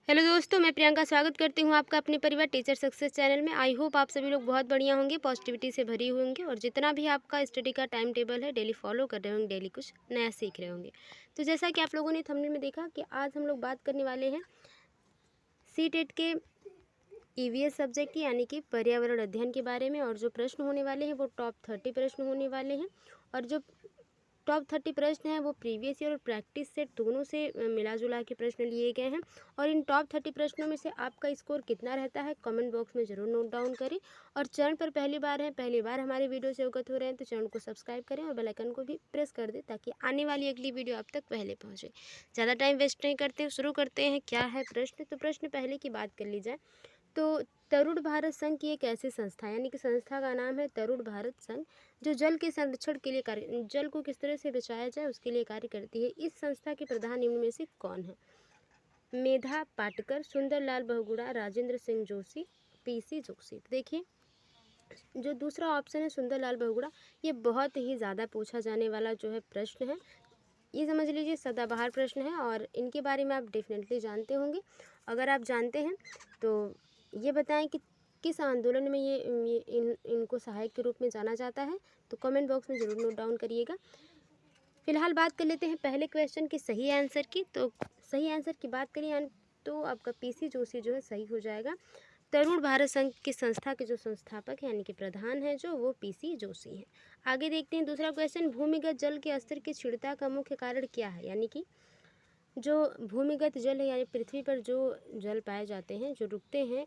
Hello दोस्तों, मैं प्रियंका स्वागत करती हूँ आपका अपने परिवार टीचर सक्सेस चैनल में। आई होप आप सभी लोग बहुत बढ़िया होंगे, पॉजिटिविटी से भरी हुई होंगे और जितना भी आपका स्टडी का टाइम टेबल है डेली फॉलो कर रहे होंगे, डेली कुछ नया सीख रहे होंगे। तो जैसा कि आप लोगों ने थंबनेल में देखा कि आज हम लोग बात करने वाले हैं सीटेट के ईवीएस सब्जेक्ट की यानी कि पर्यावरण अध्ययन के बारे में। और जो प्रश्न होने वाले हैं वो टॉप 30 प्रश्न होने वाले हैं। और जो टॉप 30 प्रश्न हैं वो प्रीवियस ईयर और प्रैक्टिस सेट दोनों से मिला जुला के प्रश्न लिए गए हैं। और इन टॉप 30 प्रश्नों में से आपका स्कोर कितना रहता है कमेंट बॉक्स में ज़रूर नोट डाउन करें। और चैनल पर पहली बार हैं, पहली बार हमारे वीडियो से अवगत हो रहे हैं तो चैनल को सब्सक्राइब करें और बेल आइकन को भी प्रेस कर दें ताकि आने वाली अगली वीडियो आप तक पहले पहुँचे। ज़्यादा टाइम वेस्ट नहीं करते, शुरू करते हैं। क्या है प्रश्न? तो प्रश्न पहले की बात कर ली जाए तो तरुण भारत संघ की एक ऐसी संस्था है, यानी कि संस्था का नाम है तरुण भारत संघ, जो जल के संरक्षण के लिए कार्य, जल को किस तरह से बचाया जाए उसके लिए कार्य करती है। इस संस्था के प्रधान निम्न में से कौन है? मेधा पाटकर, सुंदरलाल बहुगुणा, राजेंद्र सिंह जोशी, पीसी जोशी। तो देखिए, जो दूसरा ऑप्शन है सुंदरलाल बहुगुणा, ये बहुत ही ज़्यादा पूछा जाने वाला जो है प्रश्न है। ये समझ लीजिए सदाबहार प्रश्न है और इनके बारे में आप डेफिनेटली जानते होंगे। अगर आप जानते हैं तो ये बताएं कि किस आंदोलन में ये इनको सहायक के रूप में जाना जाता है, तो कमेंट बॉक्स में ज़रूर नोट डाउन करिएगा। फिलहाल बात कर लेते हैं पहले क्वेश्चन के सही आंसर की। तो सही आंसर की बात करें तो आपका पीसी जोशी जो है सही हो जाएगा। तरुण भारत संघ की संस्था के जो संस्थापक हैं यानी कि प्रधान है जो, वो पीसी जोशी हैं। आगे देखते हैं दूसरा क्वेश्चन, भूमिगत जल के स्तर की क्षीणता का मुख्य कारण क्या है? यानी कि जो भूमिगत जल है यानी पृथ्वी पर जो जल पाए जाते हैं, जो रुकते हैं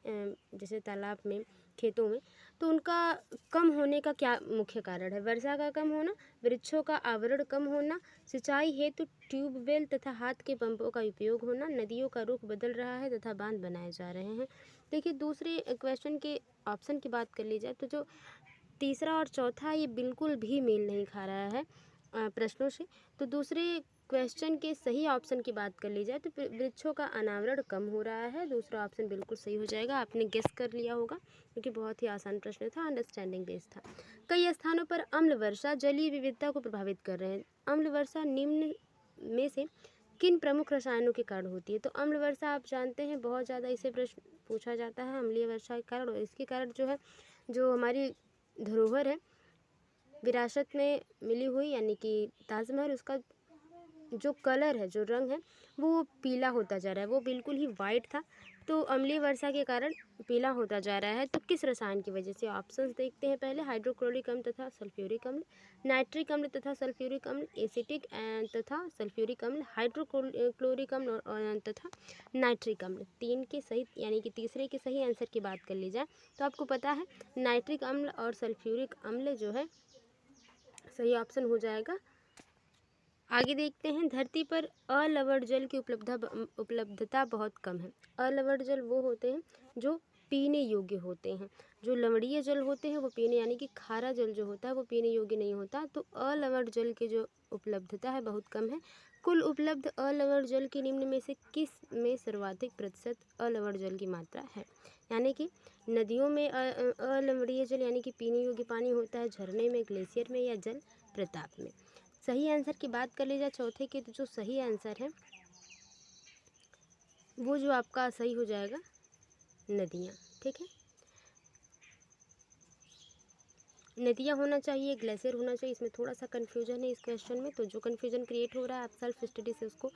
जैसे तालाब में, खेतों में, तो उनका कम होने का क्या मुख्य कारण है? वर्षा का कम होना, वृक्षों का आवरण कम होना, सिंचाई हेतु ट्यूबवेल तथा हाथ के पंपों का उपयोग होना, नदियों का रुख बदल रहा है तथा बांध बनाए जा रहे हैं। देखिए, दूसरे क्वेश्चन के ऑप्शन की बात कर ली जाए तो जो तीसरा और चौथा ये बिल्कुल भी मेल नहीं खा रहा है प्रश्नों से। तो दूसरे क्वेश्चन के सही ऑप्शन की बात कर ली जाए तो वृक्षों का अनावरण कम हो रहा है, दूसरा ऑप्शन बिल्कुल सही हो जाएगा। आपने गेस कर लिया होगा क्योंकि बहुत ही आसान प्रश्न था, अंडरस्टैंडिंग बेस्ड था। कई स्थानों पर अम्ल वर्षा जलीय विविधता को प्रभावित कर रहे हैं। अम्ल वर्षा निम्न में से किन प्रमुख रसायनों के कारण होती है? तो अम्ल वर्षा आप जानते हैं बहुत ज़्यादा इसे प्रश्न पूछा जाता है अम्लीय वर्षा के कारण। और इसके कारण जो है, जो हमारी धरोहर है विरासत में मिली हुई यानी कि ताजमहल, उसका जो कलर है, जो रंग है, वो पीला होता जा रहा है। वो बिल्कुल ही वाइट था, तो अम्लीय वर्षा के कारण पीला होता जा रहा है। तो किस रसायन की वजह से? ऑप्शंस देखते हैं पहले, हाइड्रोक्लोरिक अम्ल तथा सल्फ्यूरिक अम्ल, नाइट्रिक अम्ल तथा सल्फ्यूरिक अम्ल, एसिटिक तथा सल्फ्यूरिक अम्ल, हाइड्रोक्लोरिक अम्ल और तथा नाइट्रिक अम्ल। तीन के सही यानी कि तीसरे के सही आंसर की बात कर ली जाए तो आपको पता है नाइट्रिक अम्ल और सल्फ्यूरिक अम्ल जो है सही ऑप्शन हो जाएगा। आगे देखते हैं, धरती पर अलवण जल की उपलब्धता बहुत कम है। अलवण जल वो होते हैं जो पीने योग्य होते हैं। जो लवणीय जल होते हैं वो पीने यानी कि खारा जल जो होता है वो पीने योग्य नहीं होता। तो अलवण जल की जो उपलब्धता है बहुत कम है। कुल उपलब्ध अलवण जल की निम्न में से किस में सर्वाधिक प्रतिशत अलवण जल की मात्रा है? यानी कि नदियों में अलवणीय जल यानी कि पीने योग्य पानी होता है, झरने में, ग्लेशियर में या जल प्रताप में। सही आंसर की बात कर ली जाए चौथे के, तो जो सही आंसर है वो जो आपका सही हो जाएगा नदियाँ। ठीक है, नदियाँ होना चाहिए, ग्लेशियर होना चाहिए। इसमें थोड़ा सा कन्फ्यूजन है इस क्वेश्चन में, तो जो कन्फ्यूजन क्रिएट हो रहा है आप सेल्फ स्टडी से उसको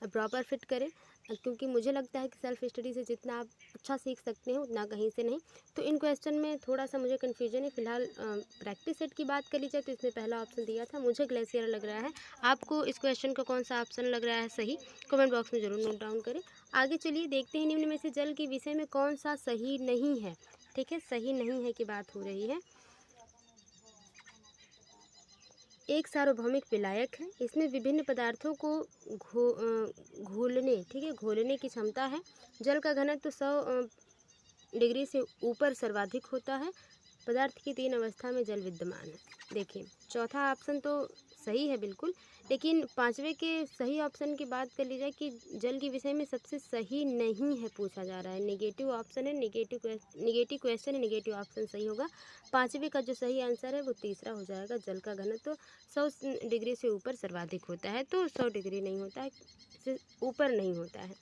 प्रॉपर फिट करें, क्योंकि मुझे लगता है कि सेल्फ स्टडी से जितना आप अच्छा सीख सकते हैं उतना कहीं से नहीं। तो इन क्वेश्चन में थोड़ा सा मुझे कन्फ्यूजन है। फिलहाल प्रैक्टिस सेट की बात कर ली जाए तो इसमें पहला ऑप्शन दिया था, मुझे ग्लेशियर लग रहा है। आपको इस क्वेश्चन का कौन सा ऑप्शन लग रहा है सही, कमेंट बॉक्स में ज़रूर नोट डाउन करें। आगे चलिए देखते हैं निम्न में से जल के विषय में कौन सा सही नहीं है। ठीक है, सही नहीं है की बात हो रही है। एक सार्वभौमिक विलायक है, इसमें विभिन्न पदार्थों को घोलने, ठीक है, घोलने की क्षमता है। जल का घनत्व 100 डिग्री से ऊपर सर्वाधिक होता है। पदार्थ की 3 अवस्था में जल विद्यमान है। देखिए, चौथा ऑप्शन तो सही है बिल्कुल, लेकिन पांचवे के सही ऑप्शन की बात कर ली जाए कि जल के विषय में सबसे सही नहीं है पूछा जा रहा है, नेगेटिव ऑप्शन है, नेगेटिव क्वेश्चन है, नेगेटिव ऑप्शन सही होगा। पांचवे का जो सही आंसर है वो तीसरा हो जाएगा, जल का घनत्व 100 डिग्री से ऊपर सर्वाधिक होता है। तो 100 डिग्री नहीं होता है, से ऊपर नहीं होता है।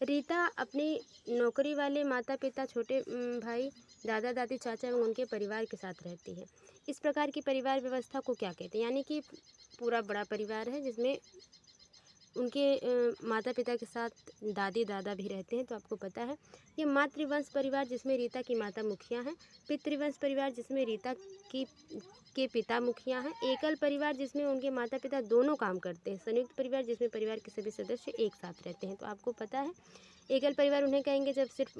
रीता अपनी नौकरी वाले माता पिता, छोटे भाई, दादा दादी, चाचा एवं उनके परिवार के साथ रहती है। इस प्रकार की परिवार व्यवस्था को क्या कहते हैं? यानी कि पूरा बड़ा परिवार है जिसमें उनके माता पिता के साथ दादी दादा भी रहते हैं, तो आपको पता है। ये मातृवंश परिवार जिसमें रीता की माता मुखिया हैं। पितृवंश परिवार जिसमें रीता की के पिता मुखिया हैं। एकल परिवार जिसमें उनके माता पिता दोनों काम करते हैं। संयुक्त परिवार जिसमें परिवार के सभी सदस्य एक साथ रहते हैं। तो आपको पता है एकल परिवार उन्हें कहेंगे जब सिर्फ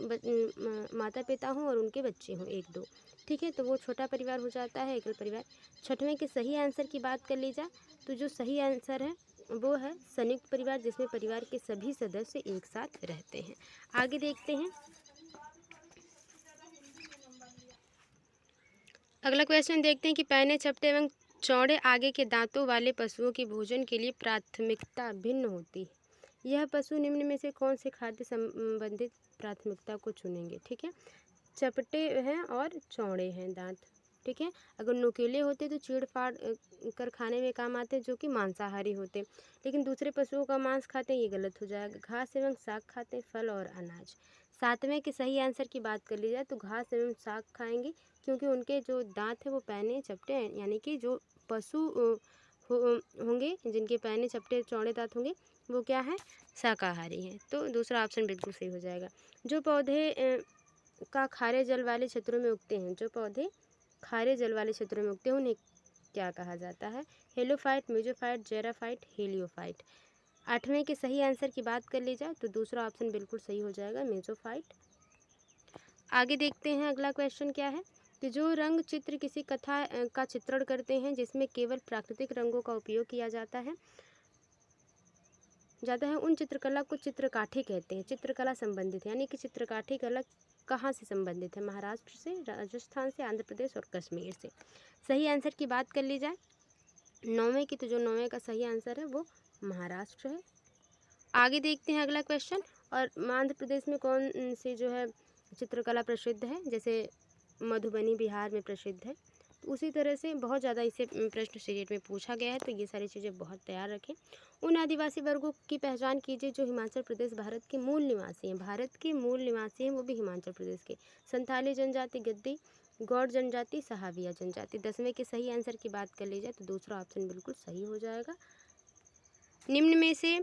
माता पिता हों और उनके बच्चे हों, एक दो। ठीक है, तो वो छोटा परिवार हो जाता है, एकल परिवार। छठवें के सही आंसर की बात कर ली जाए तो जो सही आंसर है वो है संयुक्त परिवार जिसमें परिवार के सभी सदस्य एक साथ रहते हैं। आगे देखते हैं। अगला क्वेश्चन देखते हैं कि पैने, चपटे एवं चौड़े आगे के दांतों वाले पशुओं की भोजन के लिए प्राथमिकता भिन्न होती है। यह पशु निम्न में से कौन से खाद्य संबंधित प्राथमिकता को चुनेंगे? ठीक है, चपटे हैं और चौड़े हैं दांत। ठीक है, अगर नुकीले होते तो चीड़ फाड़ कर खाने में काम आते, जो कि मांसाहारी होते। लेकिन दूसरे पशुओं का मांस खाते हैं, ये गलत हो जाएगा। घास एवं साग खाते हैं, फल और अनाज। सातवें के सही आंसर की बात कर ली जाए तो घास एवं साग खाएंगे, क्योंकि उनके जो दांत हैं वो पैने चपटे हैं, यानी कि जो पशु होंगे जिनके पैने चपटे चौड़े दांत होंगे वो क्या है? शाकाहारी हैं। तो दूसरा ऑप्शन बिल्कुल सही हो जाएगा। जो पौधे का खारे जल वाले क्षेत्रों में उगते हैं, जो पौधे खारे जल वाले क्षेत्रों में उगते हैं उन्हें क्या कहा जाता है? Halophyte, मेजोफाइट, जेराफाइट, heliophyte. आठवें के सही आंसर की बात कर ली जाए तो दूसरा ऑप्शन बिल्कुल सही हो जाएगा, मेजोफाइट। आगे देखते हैं अगला क्वेश्चन क्या है कि जो रंग चित्र किसी कथा का चित्रण करते हैं जिसमें केवल प्राकृतिक रंगों का उपयोग किया जाता है उन चित्रकला को चित्रकाठी कहते हैं। चित्रकला संबंधित है, यानी कि चित्रकाठी कला कहाँ से संबंधित है? महाराष्ट्र से, राजस्थान से, आंध्र प्रदेश और कश्मीर से। सही आंसर की बात कर ली जाए नौवें की, तो जो नौवें का सही आंसर है वो महाराष्ट्र है। आगे देखते हैं अगला क्वेश्चन। और आंध्र प्रदेश में कौन सी जो है चित्रकला प्रसिद्ध है? जैसे मधुबनी बिहार में प्रसिद्ध है। तो उसी तरह से बहुत ज़्यादा इसे प्रश्न सीरीज में पूछा गया है, तो ये सारी चीज़ें बहुत तैयार रखें। उन आदिवासी वर्गों की पहचान कीजिए जो हिमाचल प्रदेश भारत के मूल निवासी हैं। भारत के मूल निवासी हैं, वो भी हिमाचल प्रदेश के। संथाली जनजाति, गद्दी, गौड़ जनजाति, सहाविया जनजाति। 10वें के सही आंसर की बात कर ली जाए तो दूसरा ऑप्शन बिल्कुल सही हो जाएगा। निम्न में से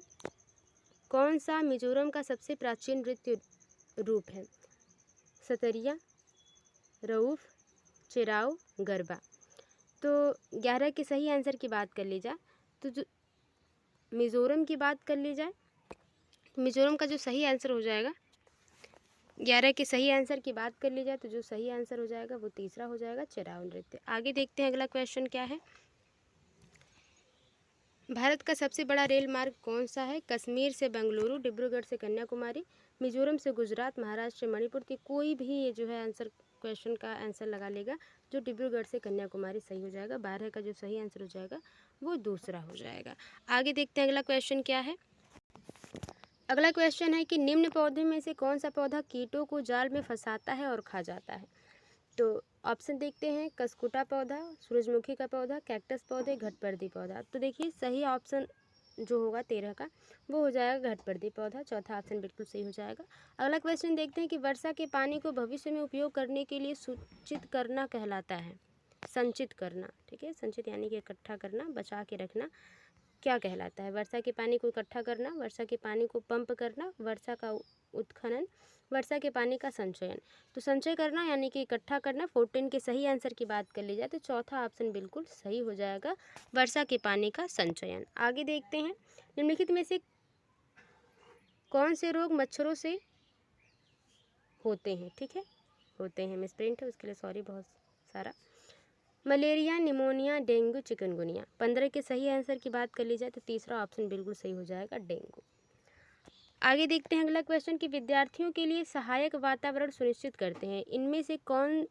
कौन सा मिजोरम का सबसे प्राचीन नृत्य रूप है? सतरिया, रऊफ, चिराव, गरबा। तो 11 के सही आंसर की बात कर ली जाए तो जो मिज़ोरम की बात कर ली जाए, मिज़ोरम का जो सही आंसर हो जाएगा 11 के सही आंसर की बात कर ली जाए तो जो सही आंसर हो जाएगा वो तीसरा हो जाएगा, चिराव नृत्य। आगे देखते हैं अगला क्वेश्चन क्या है। भारत का सबसे बड़ा रेल मार्ग कौन सा है? कश्मीर से बेंगलुरु, डिब्रूगढ़ से कन्याकुमारी, मिजोरम से गुजरात, महाराष्ट्र से मणिपुर। की कोई भी ये जो है आंसर क्वेश्चन का आंसर लगा लेगा, जो डिब्रूगढ़ से कन्याकुमारी सही हो जाएगा। 12 का जो सही आंसर हो जाएगा वो दूसरा हो जाएगा। आगे देखते हैं अगला क्वेश्चन क्या है। अगला क्वेश्चन है कि निम्न पौधे में से कौन सा पौधा कीटों को जाल में फंसाता है और खा जाता है? तो ऑप्शन देखते हैं, कसकुटा पौधा, सूरजमुखी का पौधा, कैक्टस पौधे, घटपर्दी पौधा। तो देखिए सही ऑप्शन जो होगा 13 का वो हो जाएगा घटपर्दी पौधा। चौथा ऑप्शन बिल्कुल सही हो जाएगा। अगला क्वेश्चन देखते हैं कि वर्षा के पानी को भविष्य में उपयोग करने के लिए सूचित करना कहलाता है। संचित करना, ठीक है, संचित यानी कि इकट्ठा करना, बचा के रखना, क्या कहलाता है? वर्षा के पानी को इकट्ठा करना, वर्षा के पानी को पंप करना, वर्षा का उत्खनन, वर्षा के पानी का संचयन। तो संचय करना यानी कि इकट्ठा करना। 14 के सही आंसर की बात कर ली जाए तो चौथा ऑप्शन बिल्कुल सही हो जाएगा, वर्षा के पानी का संचयन। आगे देखते हैं निम्नलिखित में से कौन से रोग मच्छरों से होते हैं? ठीक है, होते हैं, मिसप्रिंट है उसके लिए सॉरी बहुत सारा। Malaria, pneumonia, dengue, chikungunya. 15 के सही आंसर की बात कर ली जाए तो तीसरा ऑप्शन बिल्कुल सही हो जाएगा, डेंगू। आगे देखते हैं अगला क्वेश्चन कि विद्यार्थियों के लिए सहायक वातावरण सुनिश्चित करते हैं, इनमें से कौन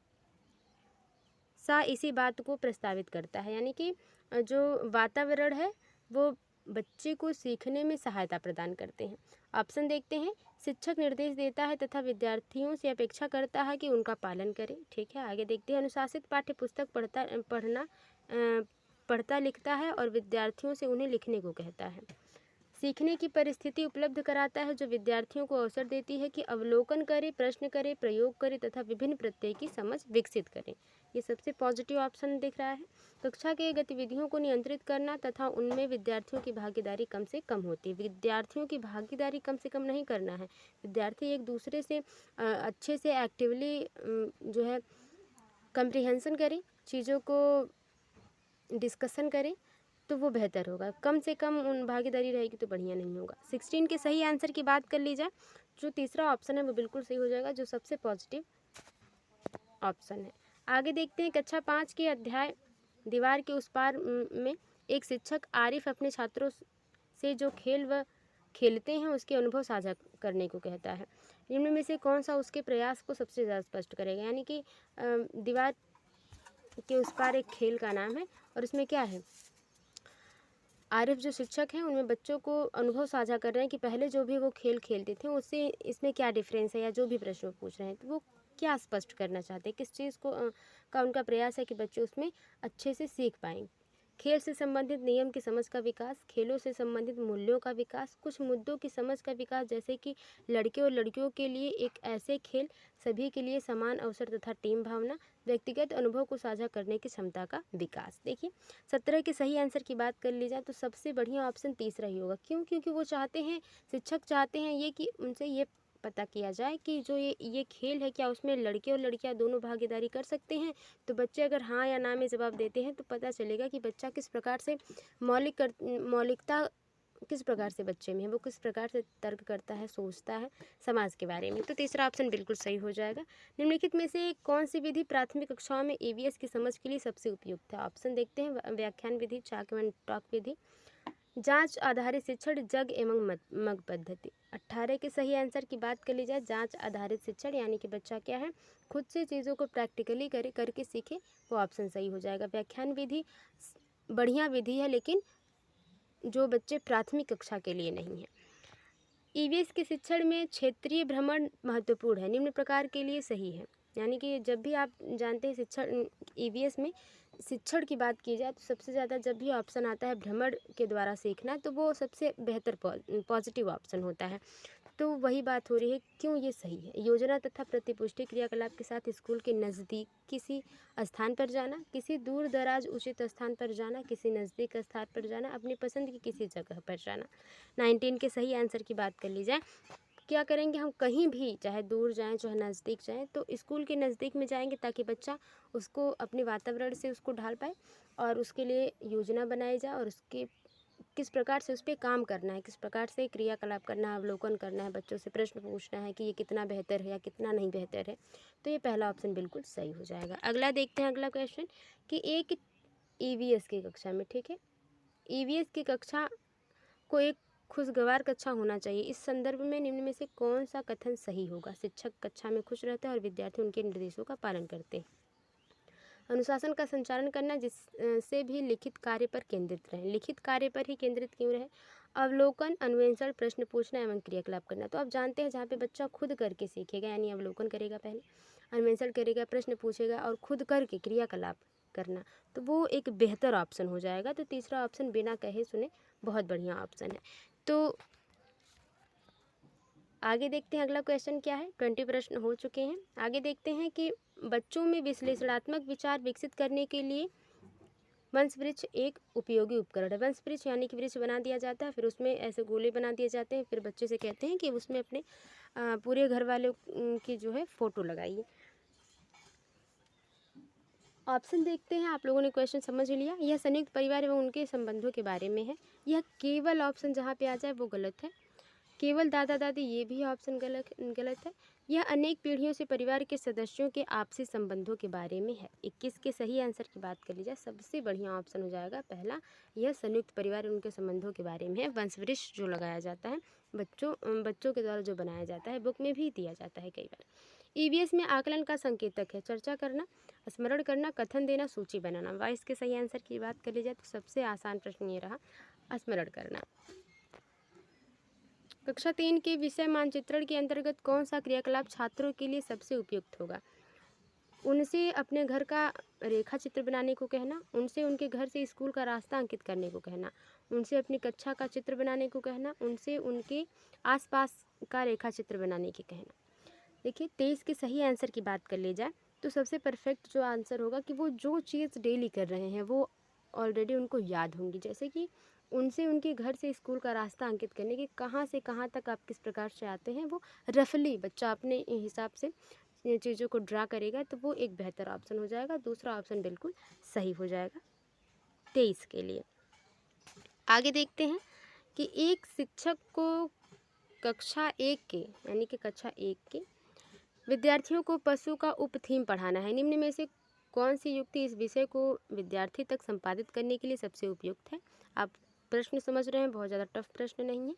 सा इसी बात को प्रस्तावित करता है? यानी कि जो वातावरण है वो बच्चे को सीखने में सहायता प्रदान करते हैं। ऑप्शन देखते हैं, शिक्षक निर्देश देता है तथा विद्यार्थियों से अपेक्षा करता है कि उनका पालन करें। ठीक है, आगे देखते हैं, अनुशासित पाठ्य पुस्तक पढ़ता लिखता है और विद्यार्थियों से उन्हें लिखने को कहता है। सीखने की परिस्थिति उपलब्ध कराता है जो विद्यार्थियों को अवसर देती है कि अवलोकन करें, प्रश्न करें, प्रयोग करें तथा विभिन्न प्रत्यय की समझ विकसित करें। ये सबसे पॉजिटिव ऑप्शन दिख रहा है। कक्षा के गतिविधियों को नियंत्रित करना तथा उनमें विद्यार्थियों की भागीदारी कम से कम होती है। विद्यार्थियों की भागीदारी कम से कम नहीं करना है, विद्यार्थी एक दूसरे से अच्छे से एक्टिवली जो है कंप्रिहेंशन करें, चीज़ों को डिस्कशन करें तो वो बेहतर होगा। कम से कम उन भागीदारी रहेगी तो बढ़िया नहीं होगा। 16 के सही आंसर की बात कर ली जाए, जो तीसरा ऑप्शन है वो बिल्कुल सही हो जाएगा, जो सबसे पॉजिटिव ऑप्शन है। आगे देखते हैं कक्षा 5 के अध्याय दीवार के उस पार में एक शिक्षक आरिफ अपने छात्रों से जो खेल व खेलते हैं उसके अनुभव साझा करने को कहता है। निम्न में से कौन सा उसके प्रयास को सबसे ज़्यादा स्पष्ट करेगा? यानी कि दीवार के उस पार एक खेल का नाम है और इसमें क्या है, आरिफ जो शिक्षक हैं उनमें बच्चों को अनुभव साझा कर रहे हैं कि पहले जो भी वो खेल खेलते थे उससे इसमें क्या डिफरेंस है, या जो भी प्रश्न वो पूछ रहे हैं तो वो क्या स्पष्ट करना चाहते हैं, किस चीज़ को का उनका प्रयास है कि बच्चे उसमें अच्छे से सीख पाएँ। खेल से संबंधित नियम की समझ का विकास, खेलों से संबंधित मूल्यों का विकास, कुछ मुद्दों की समझ का विकास जैसे कि लड़के और लड़कियों के लिए एक ऐसे खेल, सभी के लिए समान अवसर तथा टीम भावना, व्यक्तिगत अनुभव को साझा करने की क्षमता का विकास। देखिए 17 के सही आंसर की बात कर ली जाए तो सबसे बढ़िया ऑप्शन तीसरा ही होगा। क्यों? क्योंकि वो चाहते हैं, शिक्षक चाहते हैं ये कि उनसे ये पता किया जाए कि जो ये खेल है क्या उसमें लड़के और लड़कियां दोनों भागीदारी कर सकते हैं। तो बच्चे अगर हाँ या ना में जवाब देते हैं तो पता चलेगा कि बच्चा किस प्रकार से मौलिकता किस प्रकार से बच्चे में है, वो किस प्रकार से तर्क करता है, सोचता है समाज के बारे में। तो तीसरा ऑप्शन बिल्कुल सही हो जाएगा। निम्नलिखित में से कौन सी विधि प्राथमिक कक्षाओं में ईवीएस की समझ के लिए सबसे उपयुक्त है? ऑप्शन देखते हैं। व्याख्यान विधि, चाक एवं टॉक विधि, जांच आधारित शिक्षण, जग एवं मग पद्धति। 18 के सही आंसर की बात कर ली जाए, जांच आधारित शिक्षण यानी कि बच्चा क्या है, खुद से चीज़ों को प्रैक्टिकली करके सीखे, वो ऑप्शन सही हो जाएगा। व्याख्यान विधि बढ़िया विधि है लेकिन जो बच्चे प्राथमिक कक्षा के लिए नहीं है। ईवीएस के शिक्षण में क्षेत्रीय भ्रमण महत्वपूर्ण है, निम्न प्रकार के लिए सही है। यानी कि जब भी आप जानते हैं शिक्षण ईवीएस में शिक्षण की बात की जाए तो सबसे ज़्यादा जब भी ऑप्शन आता है भ्रमण के द्वारा सीखना तो वो सबसे बेहतर पॉजिटिव ऑप्शन होता है। तो वही बात हो रही है, क्यों ये सही है। योजना तथा प्रतिपुष्टि क्रियाकलाप के साथ स्कूल के नज़दीक किसी स्थान पर जाना, किसी दूर दराज उचित स्थान पर जाना, किसी नज़दीक स्थान पर जाना, अपनी पसंद की किसी जगह पर जाना। 19 के सही आंसर की बात कर ली जाए, क्या करेंगे हम, कहीं भी चाहे दूर जाएं चाहे नज़दीक जाएं तो स्कूल के नज़दीक में जाएंगे ताकि बच्चा उसको अपने वातावरण से उसको ढाल पाए और उसके लिए योजना बनाई जाए और उसके किस प्रकार से उस पर काम करना है, किस प्रकार से क्रियाकलाप करना है, अवलोकन करना है, बच्चों से प्रश्न पूछना है कि ये कितना बेहतर है या कितना नहीं बेहतर है। तो ये पहला ऑप्शन बिल्कुल सही हो जाएगा। अगला देखते हैं, अगला क्वेश्चन कि एक ईवीएस की कक्षा में, ठीक है, ईवीएस की कक्षा को एक खुशगवार कक्षा होना चाहिए। इस संदर्भ में निम्न में से कौन सा कथन सही होगा? शिक्षक कक्षा में खुश रहते हैं और विद्यार्थी उनके निर्देशों का पालन करते हैं। अनुशासन का संचालन करना जिससे भी लिखित कार्य पर केंद्रित रहे। लिखित कार्य पर ही केंद्रित क्यों रहे? अवलोकन, अन्वेषण, प्रश्न पूछना एवं क्रियाकलाप करना। तो आप जानते हैं जहाँ पे बच्चा खुद करके सीखेगा, यानी अवलोकन करेगा, पहले अन्वेषण करेगा, प्रश्न पूछेगा और खुद करके क्रियाकलाप करना, तो वो एक बेहतर ऑप्शन हो जाएगा। तो तीसरा ऑप्शन बिना कहे सुने बहुत बढ़िया ऑप्शन है। तो आगे देखते हैं अगला क्वेश्चन क्या है। 20 प्रश्न हो चुके हैं। आगे देखते हैं कि बच्चों में विश्लेषणात्मक विचार विकसित करने के लिए वंश वृक्ष एक उपयोगी उपकरण है। वंश वृक्ष यानी कि वृक्ष बना दिया जाता है, फिर उसमें ऐसे गोले बना दिए जाते हैं, फिर बच्चे से कहते हैं कि उसमें अपने पूरे घर वालों की जो है फोटो लगाइए। ऑप्शन देखते हैं। आप लोगों ने क्वेश्चन समझ लिया। यह संयुक्त परिवार एवं उनके संबंधों के बारे में है। यह केवल ऑप्शन जहाँ पे आ जाए वो गलत है। केवल दादा दादी, ये भी ऑप्शन गलत है। यह अनेक पीढ़ियों से परिवार के सदस्यों के आपसी संबंधों के बारे में है। 21 के सही आंसर की बात कर ली जाए, सबसे बढ़िया ऑप्शन हो जाएगा पहला, यह संयुक्त परिवार उनके संबंधों के बारे में है। वंश वृक्ष जो लगाया जाता है बच्चों के द्वारा जो बनाया जाता है, बुक में भी दिया जाता है कई बार। ईवीएस में आकलन का संकेतक है चर्चा करना, स्मरण करना, कथन देना, सूची बनाना। 22 के सही आंसर की बात कर ली जाए तो सबसे आसान प्रश्न ये रहा, स्मरण करना। कक्षा 3 के विषय मानचित्रण के अंतर्गत कौन सा क्रियाकलाप छात्रों के लिए सबसे उपयुक्त होगा? उनसे अपने घर का रेखा चित्र बनाने को कहना, उनसे उनके घर से स्कूल का रास्ता अंकित करने को कहना, उनसे अपनी कक्षा का चित्र बनाने को कहना, उनसे उनके आसपास का रेखा चित्र बनाने की कहना। देखिए 23 के सही आंसर की बात कर ली जाए तो सबसे परफेक्ट जो आंसर होगा कि वो जो चीज़ डेली कर रहे हैं वो ऑलरेडी उनको याद होंगी। जैसे कि उनसे उनके घर से स्कूल का रास्ता अंकित करने की, कहाँ से कहाँ तक आप किस प्रकार से आते हैं वो रफली बच्चा अपने हिसाब से चीज़ों को ड्रा करेगा, तो वो एक बेहतर ऑप्शन हो जाएगा। दूसरा ऑप्शन बिल्कुल सही हो जाएगा 23 के लिए। आगे देखते हैं कि एक शिक्षक को कक्षा 1 के यानी कि कक्षा 1 के विद्यार्थियों को पशु का उप थीम पढ़ाना है। निम्न में से कौन सी युक्ति इस विषय को विद्यार्थी तक संपादित करने के लिए सबसे उपयुक्त है? आप प्रश्न समझ रहे हैं, बहुत ज़्यादा टफ प्रश्न नहीं है।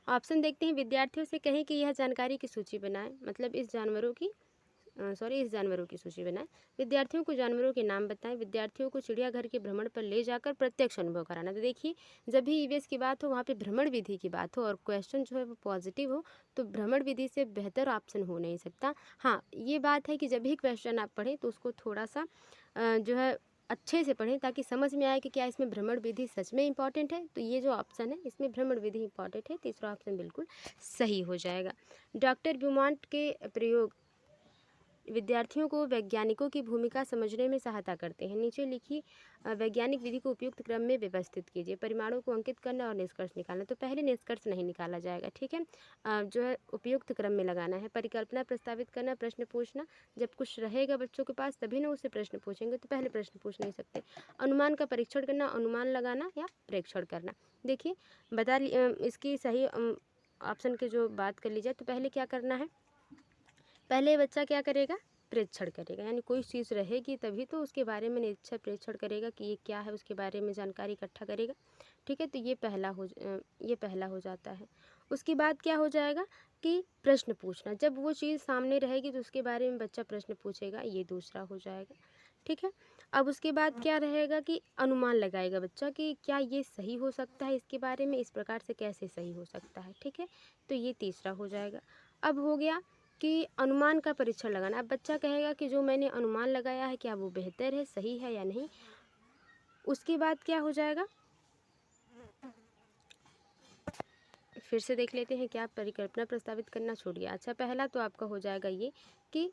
ऑप्शन देखते हैं। विद्यार्थियों से कहें कि यह जानकारी की सूची बनाएं, मतलब इस जानवरों की सूची बनाएं। विद्यार्थियों को जानवरों के नाम बताएं। विद्यार्थियों को चिड़ियाघर के भ्रमण पर ले जाकर प्रत्यक्ष अनुभव कराना। तो देखिए जब भी ईवीएस की बात हो वहाँ पे भ्रमण विधि की बात हो और क्वेश्चन जो है वो पॉजिटिव हो, तो भ्रमण विधि से बेहतर ऑप्शन हो नहीं सकता। हाँ ये बात है कि जब भी क्वेश्चन आप पढ़ें तो उसको थोड़ा सा जो है अच्छे से पढ़ें ताकि समझ में आए कि क्या इसमें भ्रमण विधि सच में इंपॉर्टेंट है। तो ये जो ऑप्शन है इसमें भ्रमण विधि इंपॉर्टेंट है, तीसरा ऑप्शन बिल्कुल सही हो जाएगा। डॉक्टर ब्यूमॉन्ट के प्रयोग विद्यार्थियों को वैज्ञानिकों की भूमिका समझने में सहायता करते हैं। नीचे लिखी वैज्ञानिक विधि को उपयुक्त क्रम में व्यवस्थित कीजिए। परिणामों को अंकित करना और निष्कर्ष निकालना। तो पहले निष्कर्ष नहीं निकाला जाएगा, ठीक है, जो है उपयुक्त क्रम में लगाना है। परिकल्पना प्रस्तावित करना, प्रश्न पूछना। जब कुछ रहेगा बच्चों के पास तभी ना उससे प्रश्न पूछेंगे, तो पहले प्रश्न पूछ नहीं सकते। अनुमान का परीक्षण करना, अनुमान लगाना या प्रेक्षण करना। देखिए इसकी सही ऑप्शन की जो बात कर ली जाए तो पहले क्या करना है, पहले बच्चा क्या करेगा, प्रेक्षण करेगा। यानी कोई चीज़ रहेगी तभी तो उसके बारे में निरीक्षण प्रेक्षण करेगा कि ये क्या है, उसके बारे में जानकारी इकट्ठा करेगा, ठीक है। तो ये पहला हो जाता है। उसके बाद क्या हो जाएगा कि प्रश्न पूछना। जब वो चीज़ सामने रहेगी तो उसके बारे में बच्चा प्रश्न पूछेगा, ये दूसरा हो जाएगा, ठीक है। अब उसके बाद क्या रहेगा कि अनुमान लगाएगा बच्चा कि क्या ये सही हो सकता है, इसके बारे में इस प्रकार से कैसे सही हो सकता है, ठीक है। तो ये तीसरा हो जाएगा। अब हो गया कि अनुमान का परीक्षण लगाना। अब बच्चा कहेगा कि जो मैंने अनुमान लगाया है क्या वो बेहतर है, सही है या नहीं। उसके बाद क्या हो जाएगा, फिर से देख लेते हैं क्या परिकल्पना प्रस्तावित करना छूट गया। अच्छा पहला तो आपका हो जाएगा ये कि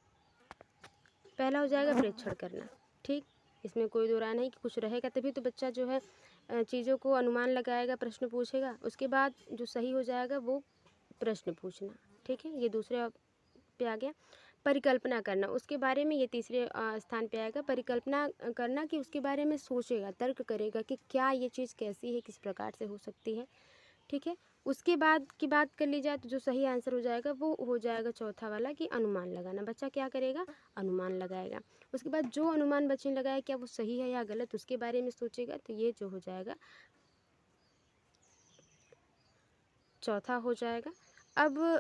पहला हो जाएगा प्रेक्षण करना, ठीक। इसमें कोई दो राय नहीं कि कुछ रहेगा तभी तो बच्चा जो है चीज़ों को अनुमान लगाएगा, प्रश्न पूछेगा। उसके बाद जो सही हो जाएगा वो प्रश्न पूछना, ठीक है। ये दूसरे पे आ गया। परिकल्पना करना, उसके बारे में ये तीसरे स्थान पे आएगा। परिकल्पना करना कि उसके बारे में सोचेगा, तर्क करेगा कि क्या ये चीज़ कैसी है, किस प्रकार से हो सकती है, ठीक है। उसके बाद की बात कर ली जाए तो जो सही आंसर हो जाएगा वो हो जाएगा चौथा वाला कि अनुमान लगाना। बच्चा क्या करेगा, अनुमान लगाएगा। उसके बाद जो अनुमान बच्चे ने लगाया क्या वो सही है या गलत, उसके बारे में सोचेगा। तो ये जो हो जाएगा चौथा हो जाएगा। अब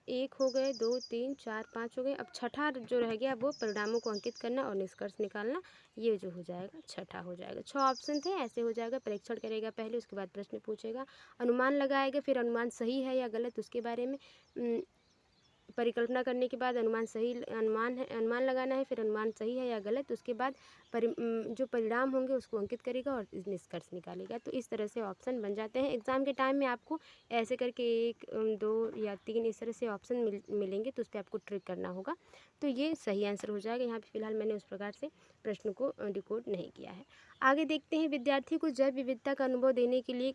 1 हो गए, 2 3 4 5 हो गए। अब छठा जो रह गया वो परिणामों को अंकित करना और निष्कर्ष निकालना, ये जो हो जाएगा छठा हो जाएगा। 6 ऑप्शन थे, ऐसे हो जाएगा। परीक्षण करेगा पहले, उसके बाद प्रश्न पूछेगा, अनुमान लगाएगा, फिर अनुमान सही है या गलत उसके बारे में परिकल्पना करने के बाद अनुमान लगाना है, फिर अनुमान सही है या गलत, उसके बाद जो परिणाम होंगे उसको अंकित करेगा और निष्कर्ष निकालेगा। तो इस तरह से ऑप्शन बन जाते हैं। एग्ज़ाम के टाइम में आपको ऐसे करके 1 2 या 3 इस तरह से ऑप्शन मिलेंगे, तो उस पर आपको ट्रिक करना होगा। तो ये सही आंसर हो जाएगा। यहाँ पे फिलहाल मैंने उस प्रकार से प्रश्न को डिकोड नहीं किया है। आगे देखते हैं, विद्यार्थी को जैव विविधता का अनुभव देने के लिए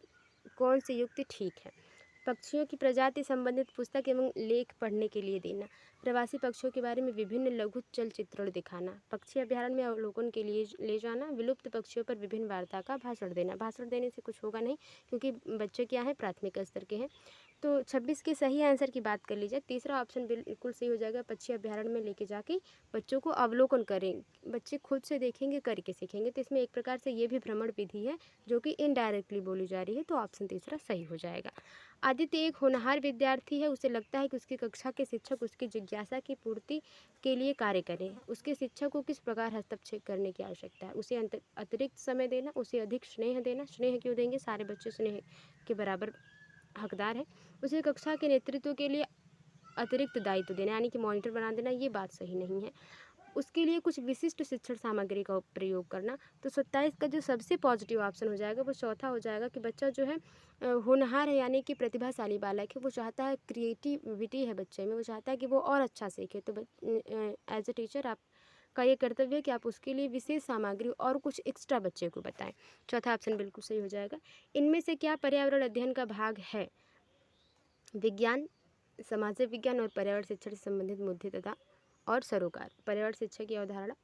कौन सी युक्ति ठीक है। पक्षियों की प्रजाति संबंधित पुस्तक एवं लेख पढ़ने के लिए देना। प्रवासी पक्षियों के बारे में विभिन्न लघु चलचित्रण दिखाना। पक्षी अभ्यारण्य में अवलोकन के लिए ले जाना। विलुप्त पक्षियों पर विभिन्न वार्ता का भाषण देना। भाषण देने से कुछ होगा नहीं क्योंकि बच्चे क्या हैं, प्राथमिक स्तर के हैं। तो 26 के सही आंसर की बात कर ली जाए, तीसरा ऑप्शन बिल्कुल सही हो जाएगा। पक्षी अभ्यारण्य में लेके जाके बच्चों को अवलोकन करें, बच्चे खुद से देखेंगे, करके सीखेंगे। तो इसमें एक प्रकार से ये भी भ्रमण विधि है जो कि इनडायरेक्टली बोली जा रही है, तो ऑप्शन तीसरा सही हो जाएगा। आदित्य एक होनहार विद्यार्थी है, उसे लगता है कि उसकी कक्षा के शिक्षक उसकी जिज्ञासा की पूर्ति के लिए कार्य करें। उसके शिक्षक को किस प्रकार हस्तक्षेप करने की आवश्यकता है। उसे अतिरिक्त समय देना, उसे अधिक स्नेह देना। स्नेह क्यों देंगे, सारे बच्चे स्नेह के बराबर हकदार है। उसे कक्षा के नेतृत्व के लिए अतिरिक्त दायित्व देना, यानी कि मॉनिटर बना देना, ये बात सही नहीं है। उसके लिए कुछ विशिष्ट शिक्षण सामग्री का प्रयोग करना। तो 27 का जो सबसे पॉजिटिव ऑप्शन हो जाएगा वो चौथा हो जाएगा कि बच्चा जो है होनहार है, यानी कि प्रतिभाशाली बालक है, वो चाहता है, क्रिएटिविटी है बच्चे में, वो चाहता है कि वो और अच्छा सीखे। तो एज ए टीचर आपका ये कर्तव्य है कि आप उसके लिए विशेष सामग्री और कुछ एक्स्ट्रा बच्चे को बताएं। चौथा ऑप्शन बिल्कुल सही हो जाएगा। इनमें से क्या पर्यावरण अध्ययन का भाग है? विज्ञान, सामाजिक विज्ञान और पर्यावरण शिक्षा से संबंधित मुद्दे तथा और सरोकार। पर्यावरण शिक्षा की अवधारणा,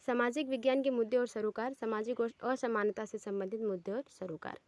सामाजिक विज्ञान के मुद्दे और सरोकार, सामाजिक और असमानता से संबंधित मुद्दे और सरोकार।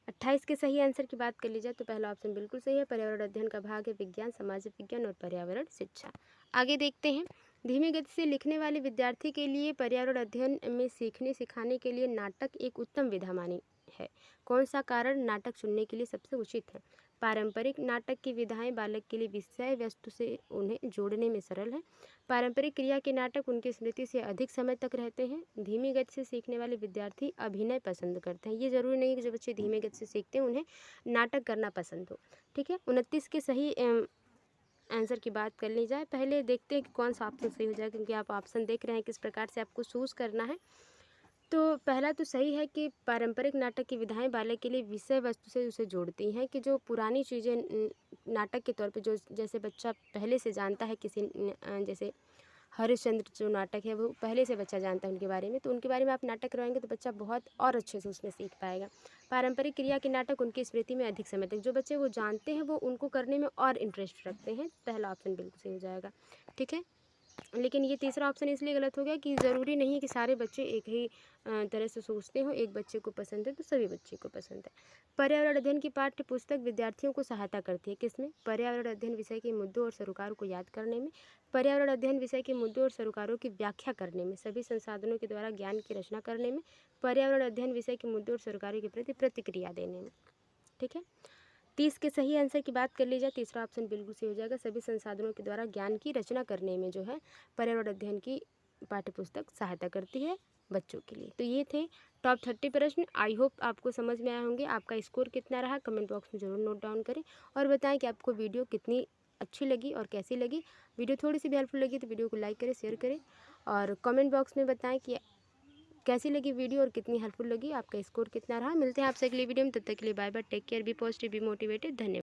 28 के सही आंसर की बात कर ली जाए तो पहला ऑप्शन बिल्कुल सही है। पर्यावरण अध्ययन का भाग है विज्ञान, सामाजिक विज्ञान और पर्यावरण शिक्षा। आगे देखते हैं। धीमी गति से लिखने वाले विद्यार्थी के लिए पर्यावरण अध्ययन में सीखने सिखाने के लिए नाटक एक उत्तम विधा मानी है। कौन सा कारण नाटक चुनने के लिए सबसे उचित है? पारंपरिक नाटक की विधाएं बालक के लिए विषय वस्तु से उन्हें जोड़ने में सरल है। पारंपरिक क्रिया के नाटक उनकी स्मृति से अधिक समय तक रहते हैं। धीमी गति से सीखने वाले विद्यार्थी अभिनय पसंद करते हैं। ये ज़रूरी नहीं है कि जो बच्चे धीमी गति से सीखते हैं उन्हें नाटक करना पसंद हो। ठीक है, 29 के सही आंसर की बात कर ली जाए। पहले देखते हैं कि कौन सा ऑप्शन सही हो जाएगा, क्योंकि आप ऑप्शन देख रहे हैं किस प्रकार से आपको चूज़ करना है। तो पहला तो सही है कि पारंपरिक नाटक की विधाएं बालक के लिए विषय वस्तु से उसे जोड़ती हैं, कि जो पुरानी चीज़ें नाटक के तौर पे जो जैसे बच्चा पहले से जानता है किसी जैसे हरिश्चंद्र जो नाटक है वो पहले से बच्चा जानता है उनके बारे में, तो उनके बारे में आप नाटक करवाएंगे तो बच्चा बहुत और अच्छे से उसमें सीख पाएगा। पारंपरिक क्रिया के नाटक उनकी स्मृति में अधिक समय तक, जो बच्चे वो जानते हैं वो उनको करने में और इंटरेस्ट रखते हैं। पहला ऑप्शन बिल्कुल सही हो जाएगा। ठीक है, लेकिन ये तीसरा ऑप्शन इसलिए गलत हो गया कि ज़रूरी नहीं है कि सारे बच्चे एक ही तरह से सोचते हो। एक बच्चे को पसंद है तो सभी बच्चे को पसंद है। पर्यावरण अध्ययन की पाठ्य पुस्तक विद्यार्थियों को सहायता करती है किसमें? पर्यावरण अध्ययन विषय के मुद्दों और सरोकारों को याद करने में, पर्यावरण अध्ययन विषय के मुद्दों और सरोकारों की व्याख्या करने में, सभी संसाधनों के द्वारा ज्ञान की रचना करने में, पर्यावरण अध्ययन विषय के मुद्दों और सरोकारों के प्रति प्रतिक्रिया देने में। ठीक है, 30 के सही आंसर की बात कर ली जाए, तीसरा ऑप्शन बिल्कुल सही हो जाएगा। सभी संसाधनों के द्वारा ज्ञान की रचना करने में जो है पर्यावरण अध्ययन की पाठ्यपुस्तक सहायता करती है बच्चों के लिए। तो ये थे टॉप 30 प्रश्न। आई होप आपको समझ में आए होंगे। आपका स्कोर कितना रहा कमेंट बॉक्स में ज़रूर नोट डाउन करें और बताएं कि आपको वीडियो कितनी अच्छी लगी और कैसी लगी। वीडियो थोड़ी सी भी हेल्पफुल लगी तो वीडियो को लाइक करें, शेयर करें और कमेंट बॉक्स में बताएं कि कैसी लगी वीडियो और कितनी हेल्पफुल लगी, आपका स्कोर कितना रहा। मिलते हैं आपसे अगली वीडियो में, तब तक के लिए bye bye, take care, be positive, be motivated. धन्यवाद।